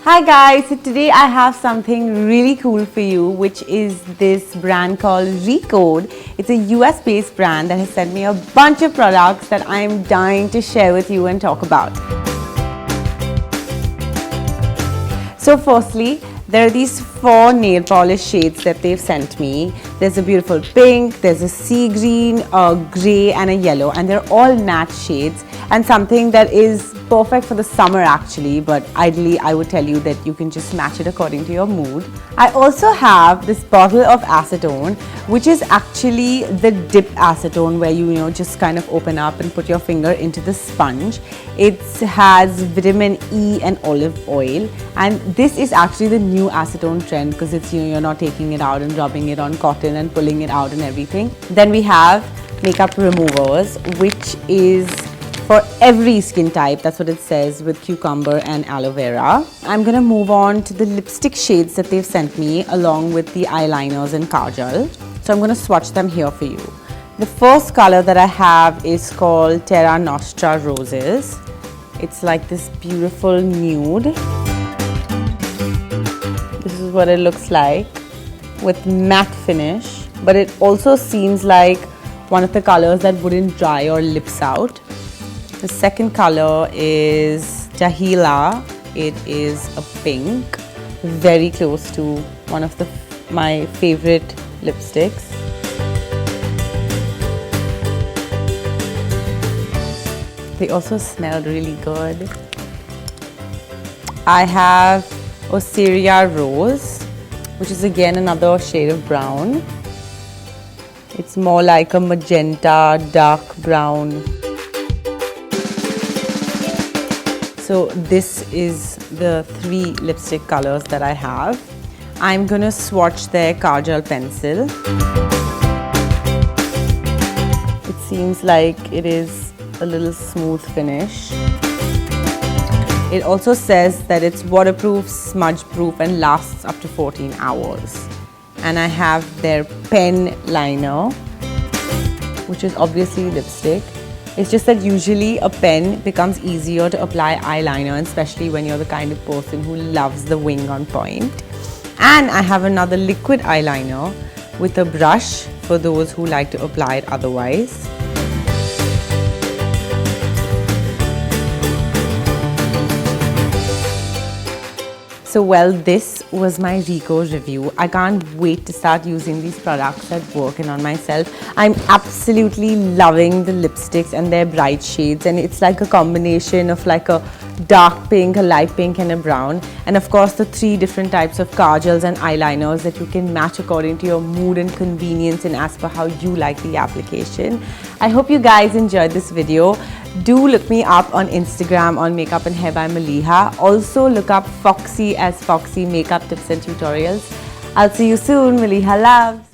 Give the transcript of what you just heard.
Hi guys, so today I have something really cool for you, which is this brand called RECODE. It's a US based brand that has sent me a bunch of products that I'm dying to share with you and talk about. So firstly, there are these 4 nail polish shades that they've sent me. There's a beautiful pink, there's a sea green, a grey and a yellow, and they're all matte shades and something that is perfect for the summer actually, but ideally I would tell you that you can just match it according to your mood. I also have this bottle of acetone, which is actually the dip acetone where you just kind of open up and put your finger into the sponge. It has vitamin E and olive oil, and this is actually the new acetone trend because it's you're not taking it out and rubbing it on cotton and pulling it out and everything. Then we have makeup removers, which is for every skin type. That's what it says, with cucumber and aloe vera. I'm gonna move on to the lipstick shades that they've sent me along with the eyeliners and kajal. So I'm gonna swatch them here for you. The first color that I have is called Terra Nostra Roses. It's like this beautiful nude. This is what it looks like with matte finish, but it also seems like one of the colors that wouldn't dry your lips out. The second color is Tahila. It is a pink, very close to one of my favorite lipsticks. They also smell really good. I have Osseria Rose, which is again another shade of brown. It's more like a magenta, dark brown. So this is the 3 lipstick colors that I have. I'm gonna swatch their kajal pencil. It seems like it is a little smooth finish. It also says that it's waterproof, smudge proof and lasts up to 14 hours. And I have their pen liner, which is obviously lipstick. It's just that usually a pen becomes easier to apply eyeliner, especially when you're the kind of person who loves the wing on point. And I have another liquid eyeliner with a brush for those who like to apply it otherwise. So well, this was my RECODE review. I can't wait to start using these products at work and on myself. I'm absolutely loving the lipsticks and their bright shades, and it's like a combination of like a dark pink, a light pink and a brown, and of course the 3 different types of kajals and eyeliners that you can match according to your mood and convenience and as per how you like the application. I hope you guys enjoyed this video. Do look me up on Instagram on Makeup and Hair by Maliha. Also look up Foxy as Foxy Makeup Tips and Tutorials. I'll see you soon. Maliha loves.